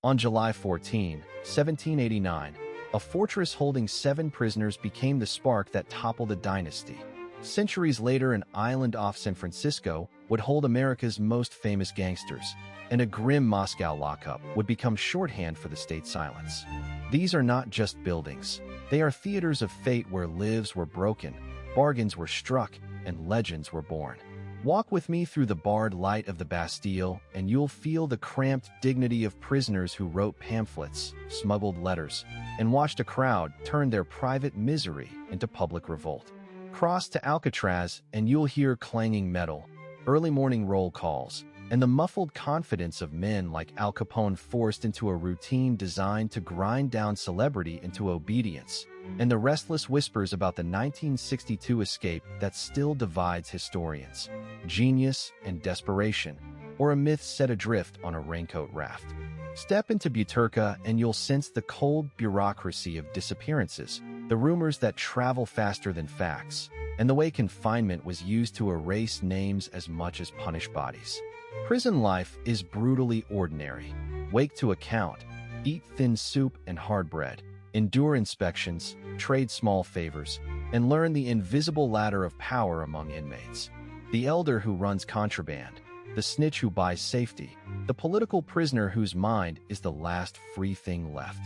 On July 14, 1789, a fortress holding 7 prisoners became the spark that toppled a dynasty. Centuries later, an island off San Francisco would hold America's most famous gangsters, and a grim Moscow lockup would become shorthand for the state's silence. These are not just buildings. They are theaters of fate where lives were broken, bargains were struck, and legends were born. Walk with me through the barred light of the Bastille, and you'll feel the cramped dignity of prisoners who wrote pamphlets, smuggled letters, and watched a crowd turn their private misery into public revolt. Cross to Alcatraz, and you'll hear clanging metal, early morning roll calls, and the muffled confidence of men like Al Capone forced into a routine designed to grind down celebrity into obedience, and the restless whispers about the 1962 escape that still divides historians. Genius and desperation, or a myth set adrift on a raincoat raft. Step into Butyrka and you'll sense the cold bureaucracy of disappearances, the rumors that travel faster than facts, and the way confinement was used to erase names as much as punish bodies. Prison life is brutally ordinary. Wake to account, eat thin soup and hard bread, endure inspections, trade small favors, and learn the invisible ladder of power among inmates. The elder who runs contraband, the snitch who buys safety, the political prisoner whose mind is the last free thing left.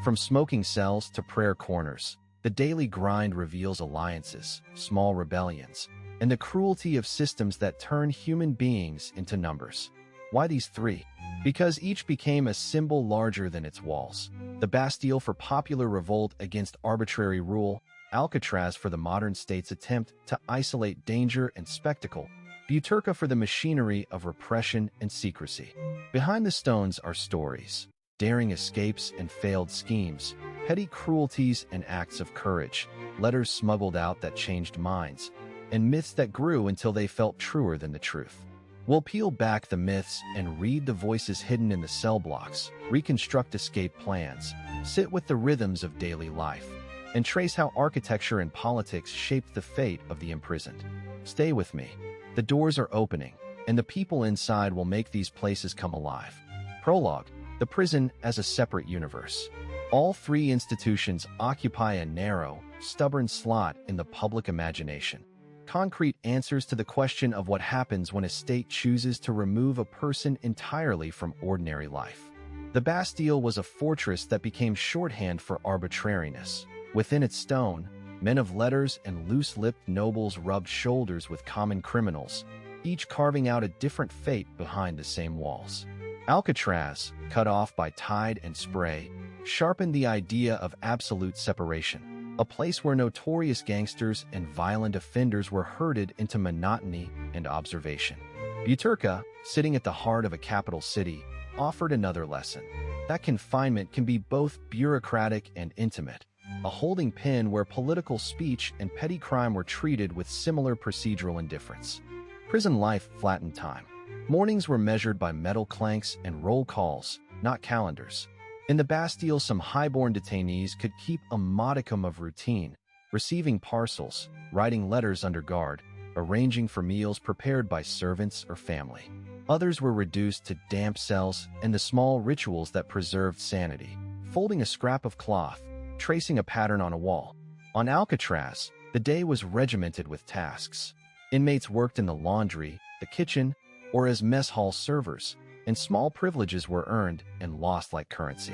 From smoking cells to prayer corners, the daily grind reveals alliances, small rebellions, and the cruelty of systems that turn human beings into numbers. Why these 3? Because each became a symbol larger than its walls. The Bastille for popular revolt against arbitrary rule, Alcatraz for the modern state's attempt to isolate danger and spectacle, Butyrka for the machinery of repression and secrecy. Behind the stones are stories, daring escapes and failed schemes, petty cruelties and acts of courage, letters smuggled out that changed minds, and myths that grew until they felt truer than the truth. We'll peel back the myths and read the voices hidden in the cell blocks, reconstruct escape plans, sit with the rhythms of daily life, and trace how architecture and politics shaped the fate of the imprisoned. Stay with me. The doors are opening, and the people inside will make these places come alive. Prologue: the prison as a separate universe. All 3 institutions occupy a narrow, stubborn slot in the public imagination. Concrete answers to the question of what happens when a state chooses to remove a person entirely from ordinary life. The Bastille was a fortress that became shorthand for arbitrariness. Within its stone, men of letters and loose-lipped nobles rubbed shoulders with common criminals, each carving out a different fate behind the same walls. Alcatraz, cut off by tide and spray, sharpened the idea of absolute separation, a place where notorious gangsters and violent offenders were herded into monotony and observation. Butyrka, sitting at the heart of a capital city, offered another lesson. That confinement can be both bureaucratic and intimate, a holding pen where political speech and petty crime were treated with similar procedural indifference. Prison life flattened time. Mornings were measured by metal clanks and roll calls, not calendars. In the Bastille, some highborn detainees could keep a modicum of routine, receiving parcels, writing letters under guard, arranging for meals prepared by servants or family. Others were reduced to damp cells and the small rituals that preserved sanity, folding a scrap of cloth, tracing a pattern on a wall. On Alcatraz, the day was regimented with tasks. Inmates worked in the laundry, the kitchen, or as mess hall servers, and small privileges were earned and lost like currency.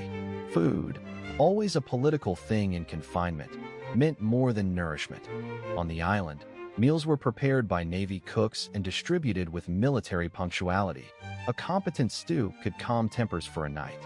Food, always a political thing in confinement, meant more than nourishment. On the island, meals were prepared by Navy cooks and distributed with military punctuality. A competent stew could calm tempers for a night.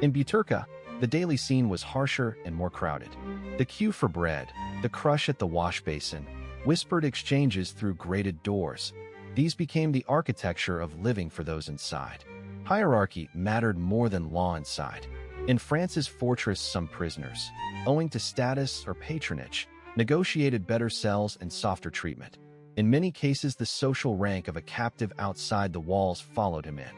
In Butyrka, the daily scene was harsher and more crowded. The queue for bread, the crush at the wash basin, whispered exchanges through grated doors. These became the architecture of living for those inside. Hierarchy mattered more than law inside. In France's fortress, some prisoners, owing to status or patronage, negotiated better cells and softer treatment. In many cases, the social rank of a captive outside the walls followed him in.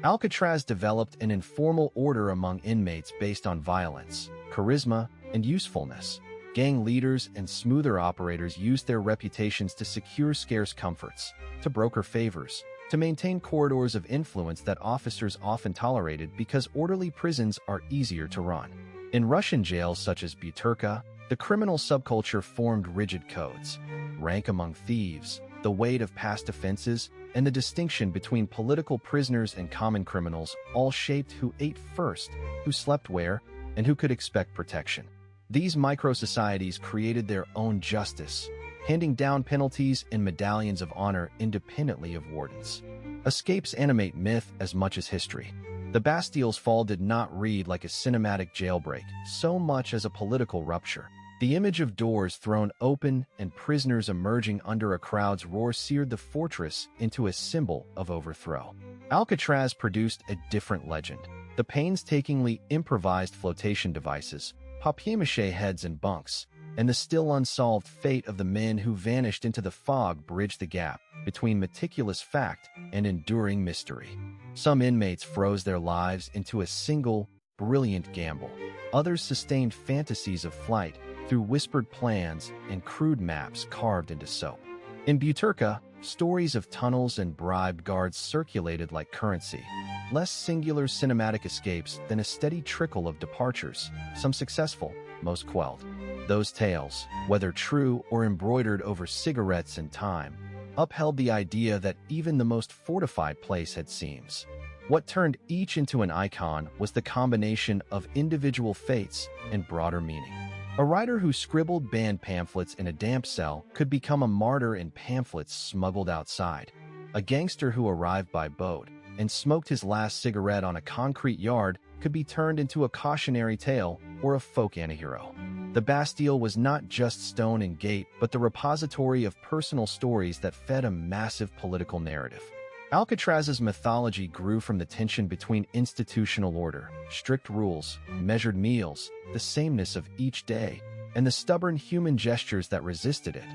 Alcatraz developed an informal order among inmates based on violence, charisma, and usefulness. Gang leaders and smoother operators used their reputations to secure scarce comforts, to broker favors, to maintain corridors of influence that officers often tolerated because orderly prisons are easier to run. In Russian jails such as Butyrka, the criminal subculture formed rigid codes. Rank among thieves, the weight of past offenses, and the distinction between political prisoners and common criminals all shaped who ate first, who slept where, and who could expect protection. These micro-societies created their own justice, handing down penalties and medallions of honor independently of wardens. Escapes animate myth as much as history. The Bastille's fall did not read like a cinematic jailbreak so much as a political rupture. The image of doors thrown open and prisoners emerging under a crowd's roar seared the fortress into a symbol of overthrow. Alcatraz produced a different legend. The painstakingly improvised flotation devices, papier-mâché heads and bunks, and the still unsolved fate of the men who vanished into the fog bridged the gap between meticulous fact and enduring mystery. Some inmates froze their lives into a single, brilliant gamble. Others sustained fantasies of flight through whispered plans and crude maps carved into soap. In Butyrka, stories of tunnels and bribed guards circulated like currency, less singular cinematic escapes than a steady trickle of departures, some successful, most quelled. Those tales, whether true or embroidered over cigarettes and time, upheld the idea that even the most fortified place had seams. What turned each into an icon was the combination of individual fates and broader meaning. A writer who scribbled banned pamphlets in a damp cell could become a martyr in pamphlets smuggled outside. A gangster who arrived by boat and smoked his last cigarette on a concrete yard could be turned into a cautionary tale or a folk antihero. The Bastille was not just stone and gate, but the repository of personal stories that fed a massive political narrative. Alcatraz's mythology grew from the tension between institutional order, strict rules, measured meals, the sameness of each day, and the stubborn human gestures that resisted it.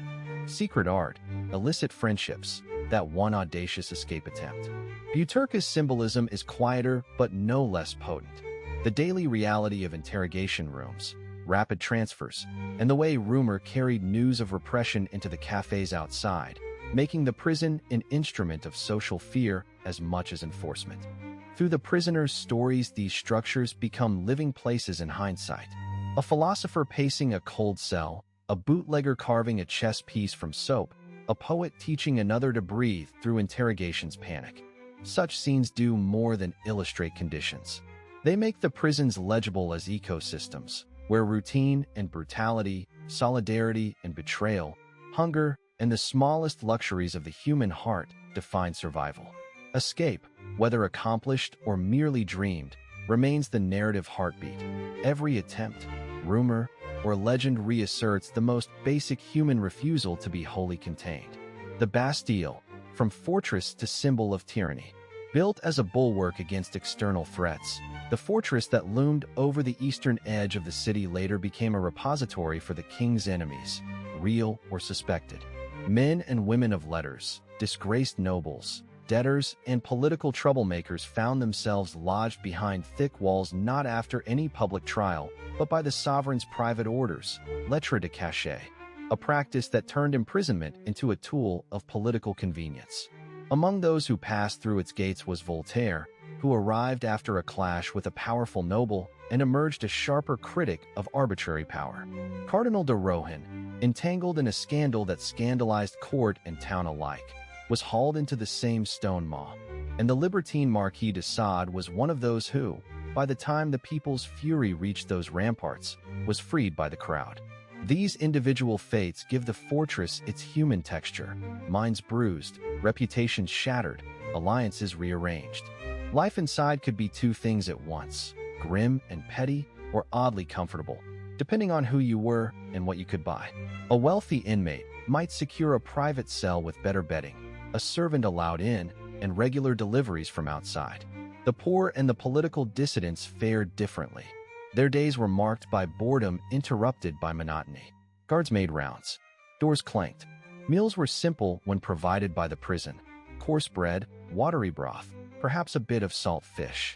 Secret art, illicit friendships, that one audacious escape attempt. Butyrka's symbolism is quieter but no less potent. The daily reality of interrogation rooms, rapid transfers, and the way rumor carried news of repression into the cafes outside, making the prison an instrument of social fear as much as enforcement. Through the prisoners' stories, these structures become living places in hindsight. A philosopher pacing a cold cell, a bootlegger carving a chess piece from soap, a poet teaching another to breathe through interrogation's panic. Such scenes do more than illustrate conditions. They make the prisons legible as ecosystems, where routine and brutality, solidarity and betrayal, hunger and the smallest luxuries of the human heart define survival. Escape, whether accomplished or merely dreamed, remains the narrative heartbeat. Every attempt, rumor, or legend reasserts the most basic human refusal to be wholly contained. The Bastille, from fortress to symbol of tyranny. Built as a bulwark against external threats, the fortress that loomed over the eastern edge of the city later became a repository for the king's enemies, real or suspected. Men and women of letters, disgraced nobles, debtors, and political troublemakers found themselves lodged behind thick walls not after any public trial, but by the sovereign's private orders, lettres de cachet, a practice that turned imprisonment into a tool of political convenience. Among those who passed through its gates was Voltaire, who arrived after a clash with a powerful noble and emerged a sharper critic of arbitrary power. Cardinal de Rohan, entangled in a scandal that scandalized court and town alike, was hauled into the same stone maw, and the libertine Marquis de Sade was one of those who, by the time the people's fury reached those ramparts, was freed by the crowd. These individual fates give the fortress its human texture, minds bruised, reputations shattered, alliances rearranged. Life inside could be two things at once, grim and petty, or oddly comfortable, depending on who you were and what you could buy. A wealthy inmate might secure a private cell with better bedding, a servant allowed in, and regular deliveries from outside. The poor and the political dissidents fared differently. Their days were marked by boredom interrupted by monotony. Guards made rounds. Doors clanked. Meals were simple when provided by the prison. Coarse bread, watery broth, perhaps a bit of salt fish.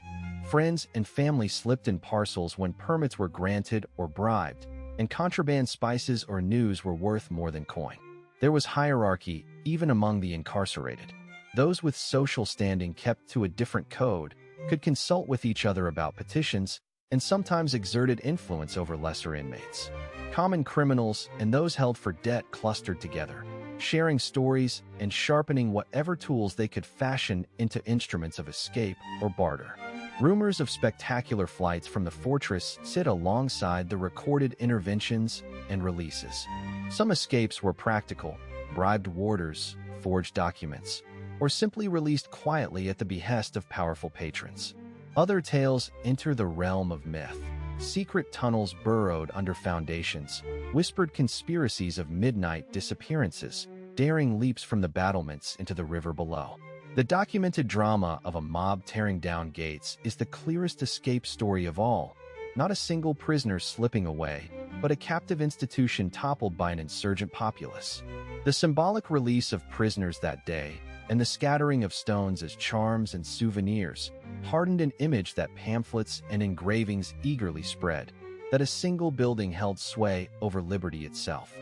Friends and family slipped in parcels when permits were granted or bribed, and contraband spices or news were worth more than coin. There was hierarchy even among the incarcerated. Those with social standing kept to a different code, could consult with each other about petitions, and sometimes exerted influence over lesser inmates. Common criminals and those held for debt clustered together, sharing stories and sharpening whatever tools they could fashion into instruments of escape or barter. Rumors of spectacular flights from the fortress sit alongside the recorded interventions and releases. Some escapes were practical, bribed warders, forged documents, or simply released quietly at the behest of powerful patrons. Other tales enter the realm of myth. Secret tunnels burrowed under foundations, whispered conspiracies of midnight disappearances, daring leaps from the battlements into the river below. The documented drama of a mob tearing down gates is the clearest escape story of all. Not a single prisoner slipping away, but a captive institution toppled by an insurgent populace. The symbolic release of prisoners that day, and the scattering of stones as charms and souvenirs, hardened an image that pamphlets and engravings eagerly spread, that a single building held sway over liberty itself.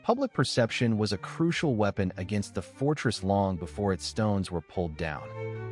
Public perception was a crucial weapon against the fortress long before its stones were pulled down.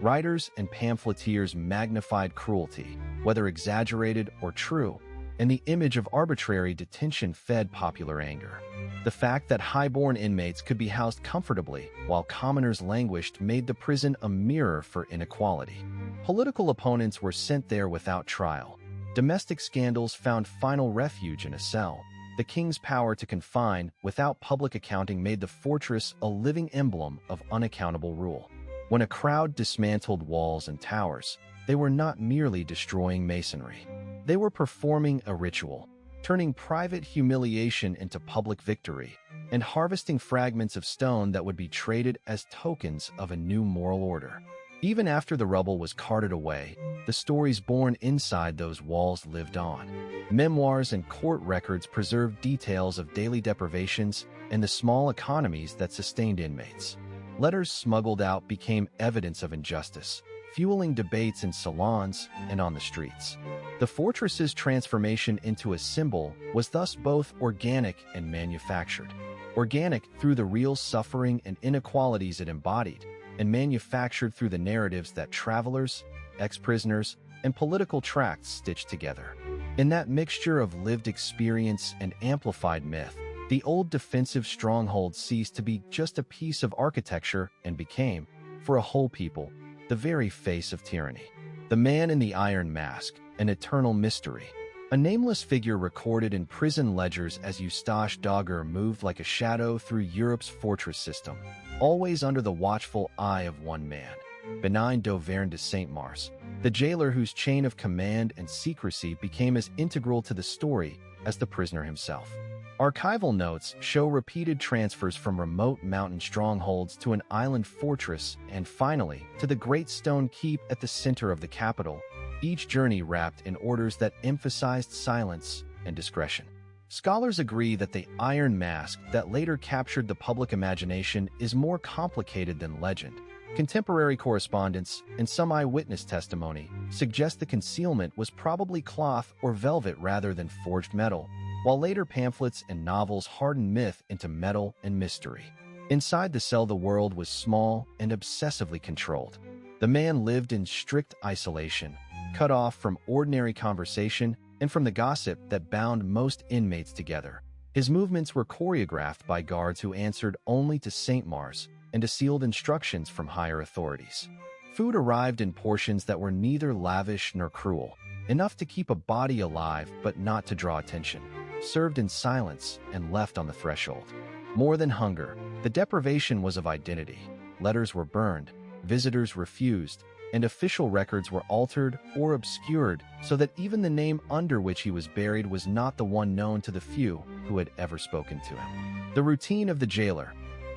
Writers and pamphleteers magnified cruelty, whether exaggerated or true, and the image of arbitrary detention fed popular anger. The fact that high-born inmates could be housed comfortably while commoners languished made the prison a mirror for inequality. Political opponents were sent there without trial. Domestic scandals found final refuge in a cell. The king's power to confine without public accounting made the fortress a living emblem of unaccountable rule. When a crowd dismantled walls and towers, they were not merely destroying masonry. They were performing a ritual, turning private humiliation into public victory, and harvesting fragments of stone that would be traded as tokens of a new moral order. Even after the rubble was carted away, the stories born inside those walls lived on. Memoirs and court records preserved details of daily deprivations and the small economies that sustained inmates. Letters smuggled out became evidence of injustice, fueling debates in salons and on the streets. The fortress's transformation into a symbol was thus both organic and manufactured. Organic through the real suffering and inequalities it embodied, and manufactured through the narratives that travelers, ex-prisoners, and political tracts stitched together. In that mixture of lived experience and amplified myth, the old defensive stronghold ceased to be just a piece of architecture and became, for a whole people, the very face of tyranny. The man in the iron mask, an eternal mystery. A nameless figure recorded in prison ledgers as Eustache Dogger moved like a shadow through Europe's fortress system, always under the watchful eye of one man, Benign d'Auvergne de Saint-Mars, the jailer whose chain of command and secrecy became as integral to the story as the prisoner himself. Archival notes show repeated transfers from remote mountain strongholds to an island fortress and finally to the great stone keep at the center of the capital, each journey wrapped in orders that emphasized silence and discretion. Scholars agree that the Iron Mask that later captured the public imagination is more complicated than legend. Contemporary correspondence and some eyewitness testimony suggest the concealment was probably cloth or velvet rather than forged metal, while later pamphlets and novels hardened myth into metal and mystery. Inside the cell, the world was small and obsessively controlled. The man lived in strict isolation, cut off from ordinary conversation and from the gossip that bound most inmates together. His movements were choreographed by guards who answered only to Saint-Mars and to sealed instructions from higher authorities. Food arrived in portions that were neither lavish nor cruel, enough to keep a body alive but not to draw attention, served in silence and left on the threshold. More than hunger, the deprivation was of identity. Letters were burned, visitors refused, and official records were altered or obscured so that even the name under which he was buried was not the one known to the few who had ever spoken to him. The routine of the jailer,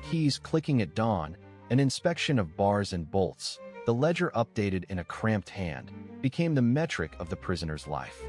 keys clicking at dawn, an inspection of bars and bolts, the ledger updated in a cramped hand, became the metric of the prisoner's life.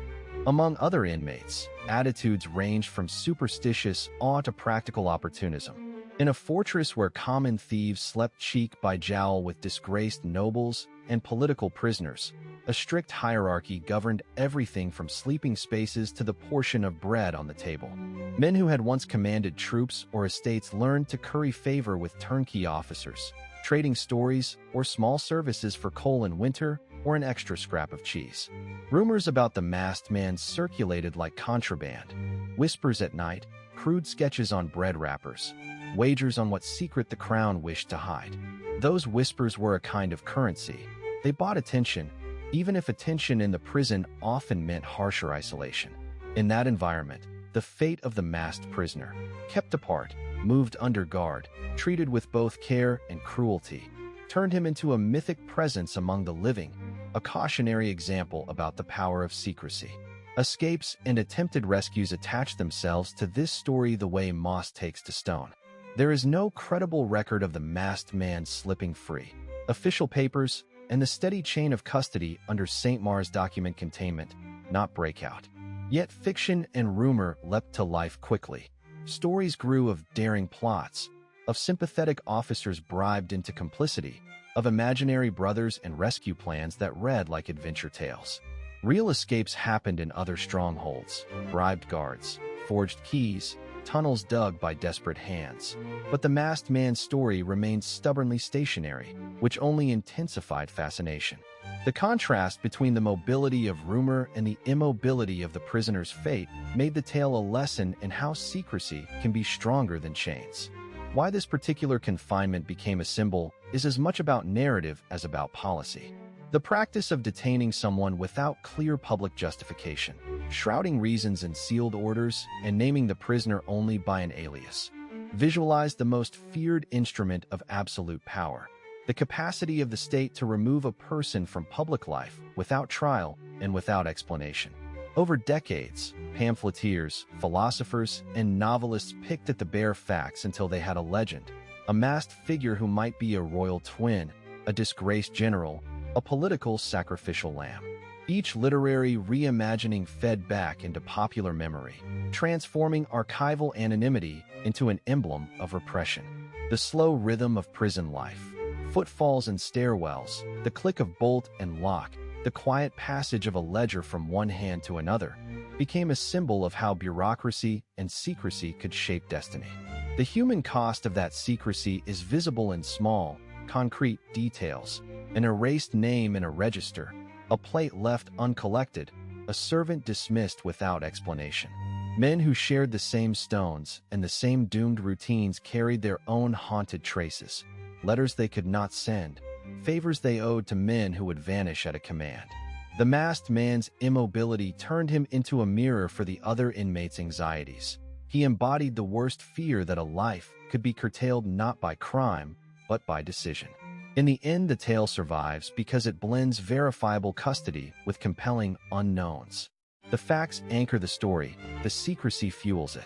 Among other inmates, attitudes ranged from superstitious awe to practical opportunism. In a fortress where common thieves slept cheek by jowl with disgraced nobles and political prisoners, a strict hierarchy governed everything from sleeping spaces to the portion of bread on the table. Men who had once commanded troops or estates learned to curry favor with turnkey officers, trading stories or small services for coal in winter or an extra scrap of cheese. Rumors about the masked man circulated like contraband. Whispers at night, crude sketches on bread wrappers, wagers on what secret the crown wished to hide. Those whispers were a kind of currency. They bought attention, even if attention in the prison often meant harsher isolation. In that environment, the fate of the masked prisoner, kept apart, moved under guard, treated with both care and cruelty, turned him into a mythic presence among the living, a cautionary example about the power of secrecy. Escapes and attempted rescues attach themselves to this story the way moss takes to stone. There is no credible record of the masked man slipping free. Official papers and the steady chain of custody under St. Mars document containment, not breakout. Yet fiction and rumor leapt to life quickly. Stories grew of daring plots, of sympathetic officers bribed into complicity, of imaginary brothers and rescue plans that read like adventure tales. Real escapes happened in other strongholds, bribed guards, forged keys, tunnels dug by desperate hands. But the masked man's story remained stubbornly stationary, which only intensified fascination. The contrast between the mobility of rumor and the immobility of the prisoner's fate made the tale a lesson in how secrecy can be stronger than chains. Why this particular confinement became a symbol is as much about narrative as about policy. The practice of detaining someone without clear public justification, shrouding reasons in sealed orders, and naming the prisoner only by an alias, visualized the most feared instrument of absolute power. The capacity of the state to remove a person from public life without trial and without explanation. Over decades, pamphleteers, philosophers, and novelists picked at the bare facts until they had a legend, a masked figure who might be a royal twin, a disgraced general, a political sacrificial lamb. Each literary reimagining fed back into popular memory, transforming archival anonymity into an emblem of repression. The slow rhythm of prison life, footfalls and stairwells, the click of bolt and lock, the quiet passage of a ledger from one hand to another, became a symbol of how bureaucracy and secrecy could shape destiny. The human cost of that secrecy is visible in small, concrete details: an erased name in a register, a plate left uncollected, a servant dismissed without explanation. Men who shared the same stones and the same doomed routines carried their own haunted traces, letters they could not send, favors they owed to men who would vanish at a command. The masked man's immobility turned him into a mirror for the other inmates' anxieties. He embodied the worst fear that a life could be curtailed not by crime, but by decision. In the end, the tale survives because it blends verifiable custody with compelling unknowns. The facts anchor the story, the secrecy fuels it.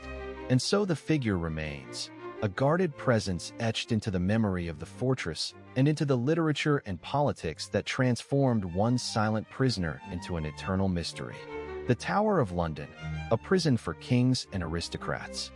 And so the figure remains, a guarded presence etched into the memory of the fortress and into the literature and politics that transformed one silent prisoner into an eternal mystery. The Tower of London, a prison for kings and aristocrats.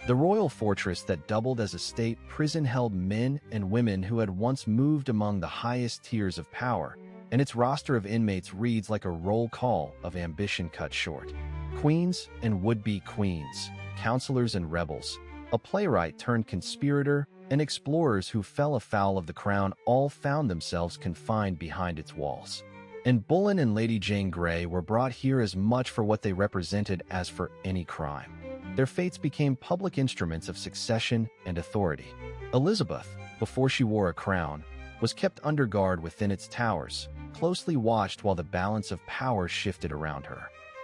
The royal fortress that doubled as a state prison held men and women who had once moved among the highest tiers of power, and its roster of inmates reads like a roll call of ambition cut short. Queens and would-be queens, counselors and rebels, a playwright turned conspirator, and explorers who fell afoul of the crown all found themselves confined behind its walls. And Bullen and Lady Jane Grey were brought here as much for what they represented as for any crime. Their fates became public instruments of succession and authority. Elizabeth, before she wore a crown, was kept under guard within its towers, closely watched while the balance of power shifted around her.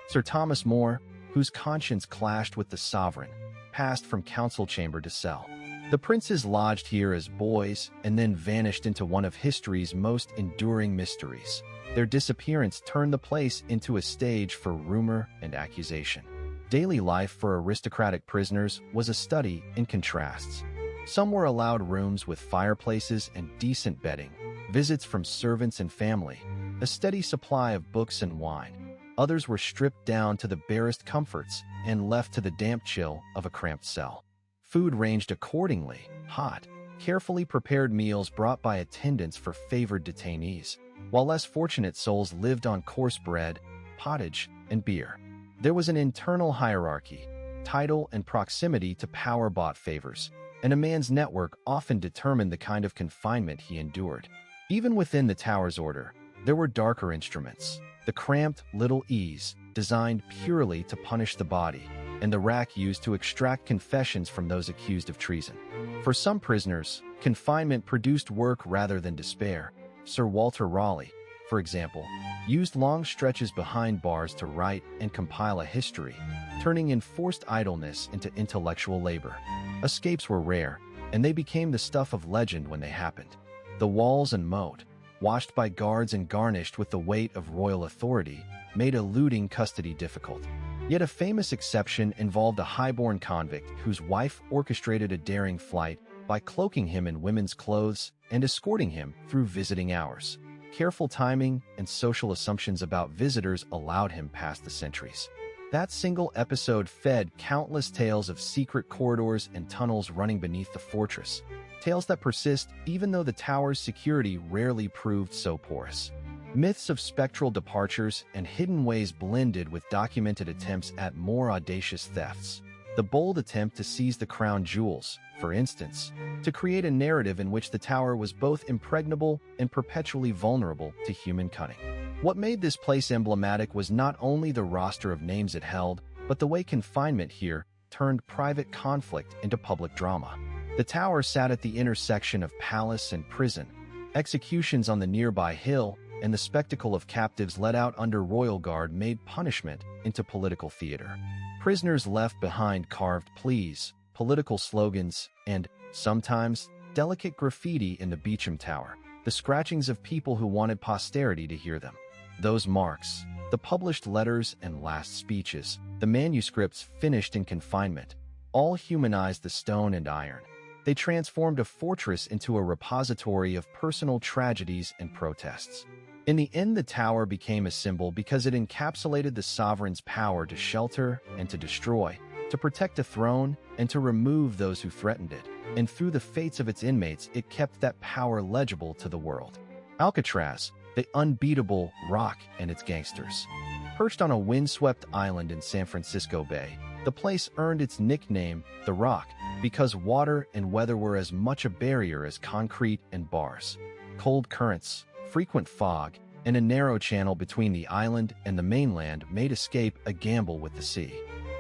Sir Thomas More, whose conscience clashed with the sovereign, passed from council chamber to cell. The princes lodged here as boys and then vanished into one of history's most enduring mysteries. Their disappearance turned the place into a stage for rumor and accusation. Daily life for aristocratic prisoners was a study in contrasts. Some were allowed rooms with fireplaces and decent bedding, visits from servants and family, a steady supply of books and wine. Others were stripped down to the barest comforts and left to the damp chill of a cramped cell. Food ranged accordingly: hot, carefully prepared meals brought by attendants for favored detainees, while less fortunate souls lived on coarse bread, pottage, and beer. There was an internal hierarchy. Title and proximity to power bought favors. and a man's network often determined the kind of confinement he endured. Even within the tower's order, there were darker instruments. The cramped little e's, designed purely to punish the body, and the rack used to extract confessions from those accused of treason. For some prisoners, confinement produced work rather than despair. Sir Walter Raleigh, for example, used long stretches behind bars to write and compile a history, turning enforced idleness into intellectual labor. Escapes were rare, and they became the stuff of legend when they happened. The walls and moat, washed by guards and garnished with the weight of royal authority, made eluding custody difficult. Yet a famous exception involved a highborn convict whose wife orchestrated a daring flight by cloaking him in women's clothes and escorting him through visiting hours. Careful timing and social assumptions about visitors allowed him past the centuries. That single episode fed countless tales of secret corridors and tunnels running beneath the fortress, tales that persist even though the tower's security rarely proved so porous. Myths of spectral departures and hidden ways blended with documented attempts at more audacious thefts. The bold attempt to seize the crown jewels, for instance, to create a narrative in which the tower was both impregnable and perpetually vulnerable to human cunning. What made this place emblematic was not only the roster of names it held, but the way confinement here turned private conflict into public drama. The tower sat at the intersection of palace and prison. Executions on the nearby hill and the spectacle of captives let out under royal guard made punishment into political theater. Prisoners left behind carved pleas, political slogans, and, sometimes, delicate graffiti in the Beauchamp Tower, the scratchings of people who wanted posterity to hear them. Those marks, the published letters and last speeches, the manuscripts finished in confinement, all humanized the stone and iron. They transformed a fortress into a repository of personal tragedies and protests. In the end, the tower became a symbol because it encapsulated the sovereign's power to shelter and to destroy, to protect a throne and to remove those who threatened it. And through the fates of its inmates, it kept that power legible to the world. Alcatraz, the unbeatable rock and its gangsters. Perched on a windswept island in San Francisco Bay, the place earned its nickname, the Rock, because water and weather were as much a barrier as concrete and bars. Cold currents, frequent fog, and a narrow channel between the island and the mainland made escape a gamble with the sea.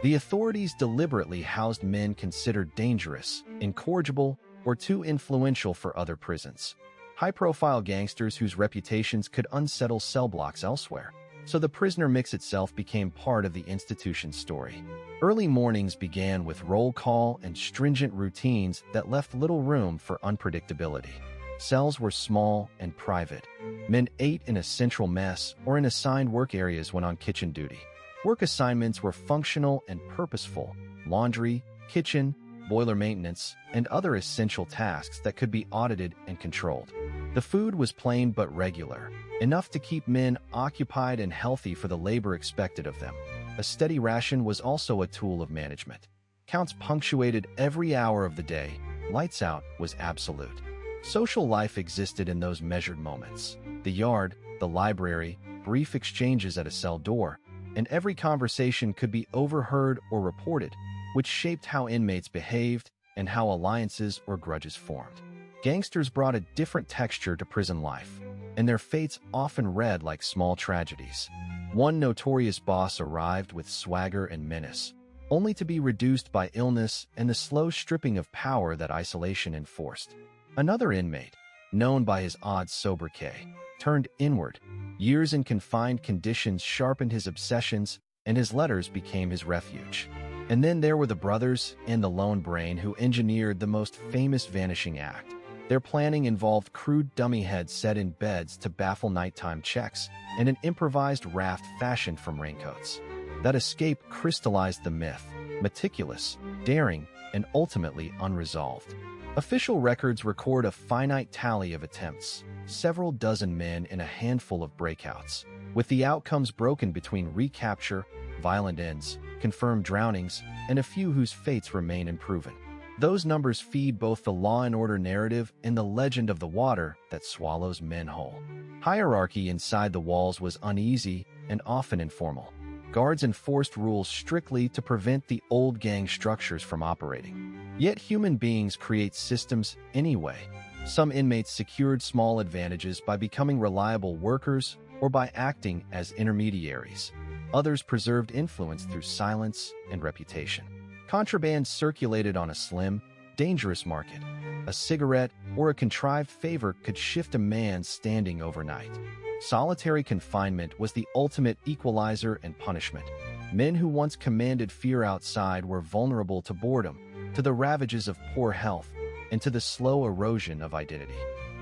The authorities deliberately housed men considered dangerous, incorrigible, or too influential for other prisons. High-profile gangsters whose reputations could unsettle cell blocks elsewhere. So the prisoner mix itself became part of the institution's story. Early mornings began with roll call and stringent routines that left little room for unpredictability. Cells were small and private. Men ate in a central mess or in assigned work areas when on kitchen duty. Work assignments were functional and purposeful: laundry, kitchen, boiler maintenance, and other essential tasks that could be audited and controlled. The food was plain but regular, enough to keep men occupied and healthy for the labor expected of them. A steady ration was also a tool of management. Counts punctuated every hour of the day. Lights out was absolute. Social life existed in those measured moments. The yard, the library, brief exchanges at a cell door, and every conversation could be overheard or reported, which shaped how inmates behaved and how alliances or grudges formed. Gangsters brought a different texture to prison life, and their fates often read like small tragedies. One notorious boss arrived with swagger and menace, only to be reduced by illness and the slow stripping of power that isolation enforced. Another inmate, known by his odd sobriquet, turned inward. Years in confined conditions sharpened his obsessions, and his letters became his refuge. And then there were the brothers and the lone brain who engineered the most famous vanishing act. Their planning involved crude dummy heads set in beds to baffle nighttime checks and an improvised raft fashioned from raincoats. That escape crystallized the myth, meticulous, daring, and ultimately unresolved. Official records record a finite tally of attempts, several dozen men in a handful of breakouts, with the outcomes broken between recapture, violent ends, confirmed drownings, and a few whose fates remain unproven. Those numbers feed both the law and order narrative and the legend of the water that swallows men whole. Hierarchy inside the walls was uneasy and often informal. Guards enforced rules strictly to prevent the old gang structures from operating. Yet human beings create systems anyway. Some inmates secured small advantages by becoming reliable workers or by acting as intermediaries. Others preserved influence through silence and reputation. Contraband circulated on a slim, dangerous market. A cigarette or a contrived favor could shift a man's standing overnight. Solitary confinement was the ultimate equalizer and punishment. Men who once commanded fear outside were vulnerable to boredom, to the ravages of poor health, and to the slow erosion of identity.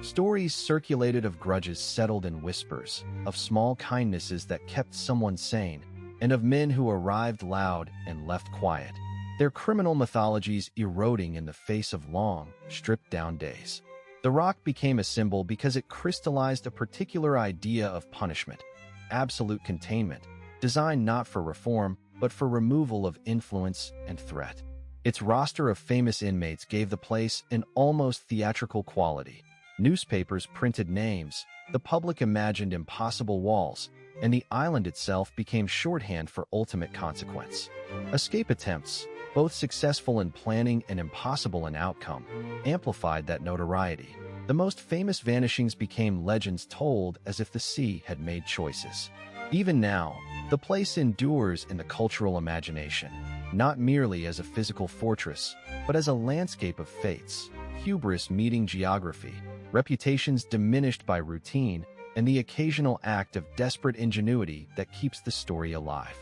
Stories circulated of grudges settled in whispers, of small kindnesses that kept someone sane, and of men who arrived loud and left quiet, their criminal mythologies eroding in the face of long, stripped-down days. The rock became a symbol because it crystallized a particular idea of punishment, absolute containment, designed not for reform, but for removal of influence and threat. Its roster of famous inmates gave the place an almost theatrical quality. Newspapers printed names, the public imagined impossible walls, and the island itself became shorthand for ultimate consequence. Escape attempts, both successful in planning and impossible in outcome, amplified that notoriety. The most famous vanishings became legends told as if the sea had made choices. Even now, the place endures in the cultural imagination, not merely as a physical fortress, but as a landscape of fates, hubris meeting geography, reputations diminished by routine, and the occasional act of desperate ingenuity that keeps the story alive.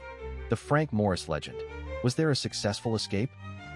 The Frank Morris legend. Was there a successful escape?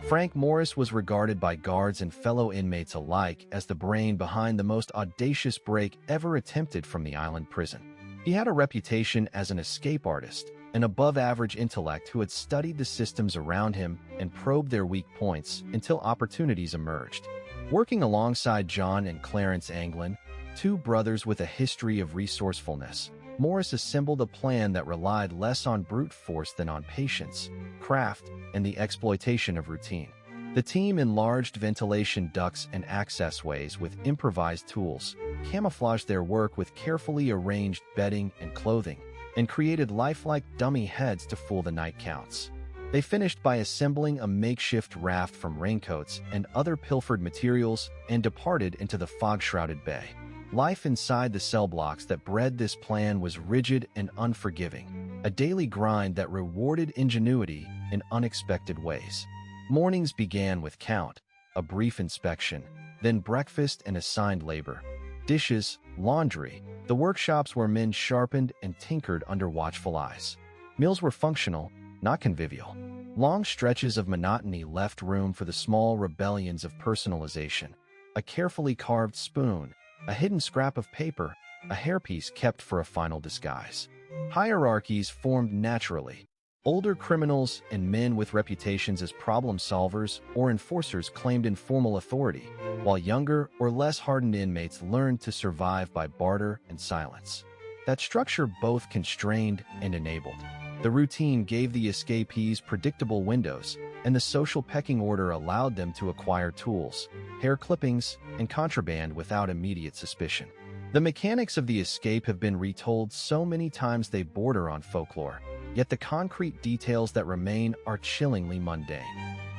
Frank Morris was regarded by guards and fellow inmates alike as the brain behind the most audacious break ever attempted from the island prison. He had a reputation as an escape artist, an above-average intellect who had studied the systems around him and probed their weak points until opportunities emerged. Working alongside John and Clarence Anglin, two brothers with a history of resourcefulness, Morris assembled a plan that relied less on brute force than on patience, craft, and the exploitation of routine. The team enlarged ventilation ducts and access ways with improvised tools, camouflaged their work with carefully arranged bedding and clothing, and created lifelike dummy heads to fool the night counts. They finished by assembling a makeshift raft from raincoats and other pilfered materials and departed into the fog-shrouded bay. Life inside the cell blocks that bred this plan was rigid and unforgiving, a daily grind that rewarded ingenuity in unexpected ways. Mornings began with count, a brief inspection, then breakfast and assigned labor. Dishes, laundry, the workshops where men sharpened and tinkered under watchful eyes. Meals were functional, not convivial. Long stretches of monotony left room for the small rebellions of personalization. A carefully carved spoon, a hidden scrap of paper, a hairpiece kept for a final disguise. Hierarchies formed naturally. Older criminals and men with reputations as problem solvers or enforcers claimed informal authority, while younger or less hardened inmates learned to survive by barter and silence. That structure both constrained and enabled. The routine gave the escapees predictable windows, and the social pecking order allowed them to acquire tools, hair clippings, and contraband without immediate suspicion. The mechanics of the escape have been retold so many times they border on folklore, yet the concrete details that remain are chillingly mundane.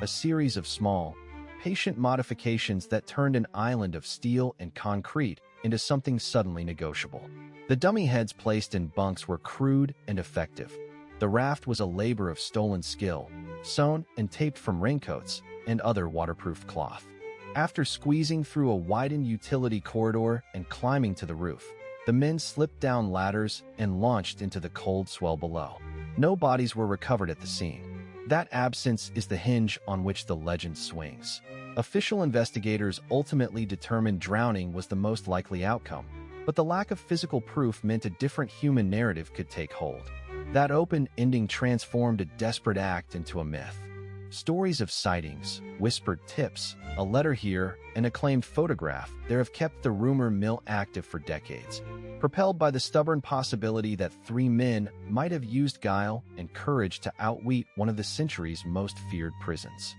A series of small, patient modifications that turned an island of steel and concrete into something suddenly negotiable. The dummy heads placed in bunks were crude and effective. The raft was a labor of stolen skill, sewn and taped from raincoats and other waterproof cloth. After squeezing through a widened utility corridor and climbing to the roof, the men slipped down ladders and launched into the cold swell below. No bodies were recovered at the scene. That absence is the hinge on which the legend swings. Official investigators ultimately determined drowning was the most likely outcome, but the lack of physical proof meant a different human narrative could take hold. That open ending transformed a desperate act into a myth. Stories of sightings, whispered tips, a letter here, and a claimed photograph there have kept the rumor mill active for decades, propelled by the stubborn possibility that three men might have used guile and courage to outwit one of the century's most feared prisons.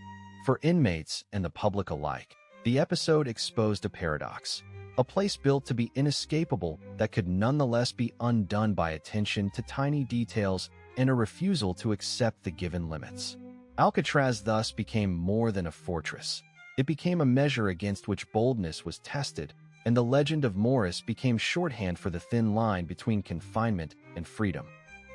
For inmates and the public alike, the episode exposed a paradox. A place built to be inescapable that could nonetheless be undone by attention to tiny details and a refusal to accept the given limits. Alcatraz thus became more than a fortress. It became a measure against which boldness was tested, and the legend of Morris became shorthand for the thin line between confinement and freedom.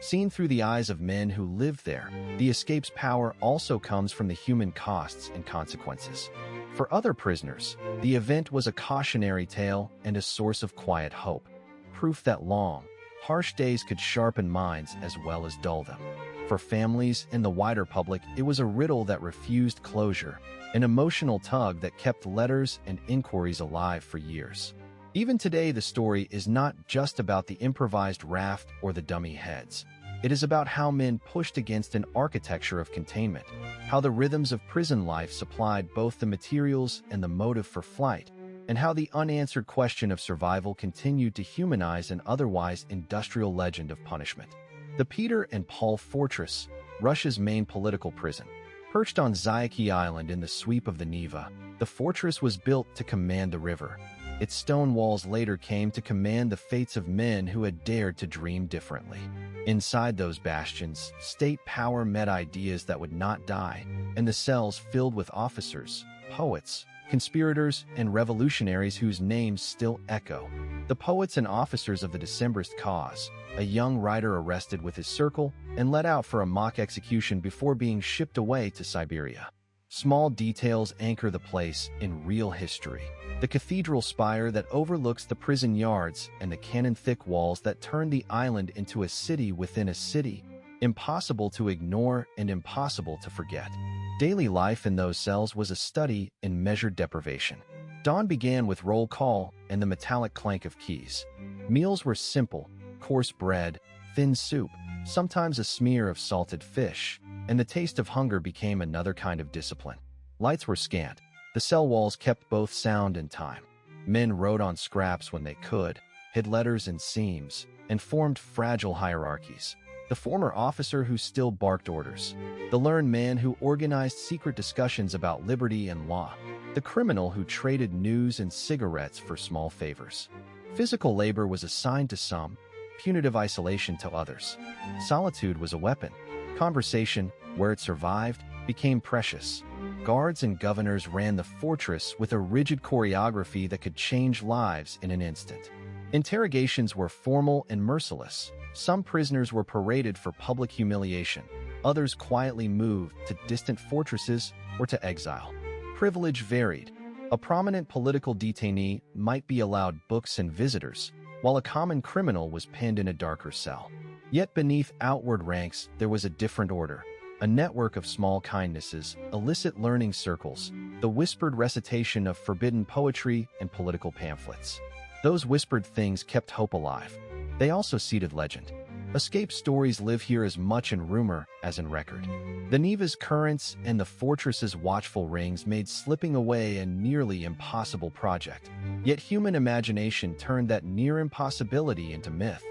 Seen through the eyes of men who lived there, the escape's power also comes from the human costs and consequences. For other prisoners, the event was a cautionary tale and a source of quiet hope, proof that long, harsh days could sharpen minds as well as dull them. For families and the wider public, it was a riddle that refused closure, an emotional tug that kept letters and inquiries alive for years. Even today, the story is not just about the improvised raft or the dummy heads. It is about how men pushed against an architecture of containment, how the rhythms of prison life supplied both the materials and the motive for flight, and how the unanswered question of survival continued to humanize an otherwise industrial legend of punishment. The Peter and Paul Fortress, Russia's main political prison. Perched on Zayaki Island in the sweep of the Neva, the fortress was built to command the river. Its stone walls later came to command the fates of men who had dared to dream differently. Inside those bastions, state power met ideas that would not die, and the cells filled with officers, poets, conspirators, and revolutionaries whose names still echo. The poets and officers of the Decembrist cause, a young writer arrested with his circle and let out for a mock execution before being shipped away to Siberia. Small details anchor the place in real history. The cathedral spire that overlooks the prison yards and the cannon-thick walls that turn the island into a city within a city, impossible to ignore and impossible to forget. Daily life in those cells was a study in measured deprivation. Dawn began with roll call and the metallic clank of keys. Meals were simple, coarse bread, thin soup, sometimes a smear of salted fish, and the taste of hunger became another kind of discipline. Lights were scant. The cell walls kept both sound and time. Men wrote on scraps when they could, hid letters in seams, and formed fragile hierarchies. The former officer who still barked orders. The learned man who organized secret discussions about liberty and law. The criminal who traded news and cigarettes for small favors. Physical labor was assigned to some, punitive isolation to others. Solitude was a weapon. Conversation, where it survived, became precious. Guards and governors ran the fortress with a rigid choreography that could change lives in an instant. Interrogations were formal and merciless. Some prisoners were paraded for public humiliation. Others quietly moved to distant fortresses or to exile. Privilege varied. A prominent political detainee might be allowed books and visitors, while a common criminal was penned in a darker cell. Yet beneath outward ranks, there was a different order. A network of small kindnesses, illicit learning circles, the whispered recitation of forbidden poetry and political pamphlets. Those whispered things kept hope alive. They also seeded legend. Escape stories live here as much in rumor as in record. The Neva's currents and the fortress's watchful rings made slipping away a nearly impossible project. Yet human imagination turned that near impossibility into myth.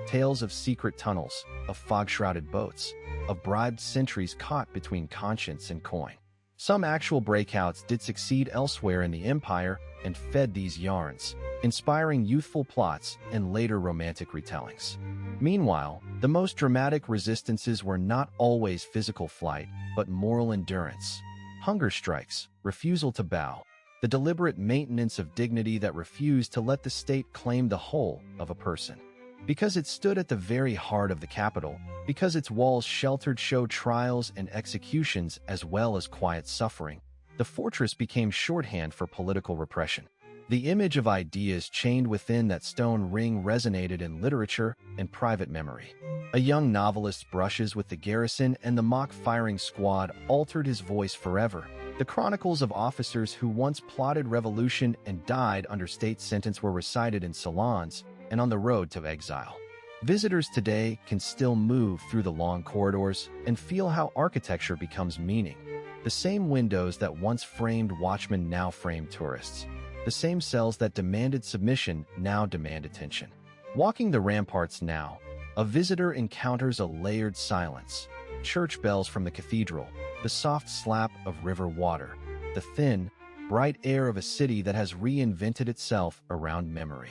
Tales of secret tunnels, of fog-shrouded boats, of bribed sentries caught between conscience and coin. Some actual breakouts did succeed elsewhere in the empire and fed these yarns, inspiring youthful plots and later romantic retellings. Meanwhile, the most dramatic resistances were not always physical flight, but moral endurance. Hunger strikes, refusal to bow, the deliberate maintenance of dignity that refused to let the state claim the whole of a person. Because it stood at the very heart of the capital, because its walls sheltered show trials and executions as well as quiet suffering, the fortress became shorthand for political repression. The image of ideas chained within that stone ring resonated in literature and private memory. A young novelist's brushes with the garrison and the mock firing squad altered his voice forever. The chronicles of officers who once plotted revolution and died under state sentence were recited in salons and on the road to exile. Visitors today can still move through the long corridors and feel how architecture becomes meaning. The same windows that once framed watchmen now frame tourists. The same cells that demanded submission now demand attention. Walking the ramparts now, a visitor encounters a layered silence. Church bells from the cathedral, the soft slap of river water, the thin, bright air of a city that has reinvented itself around memory.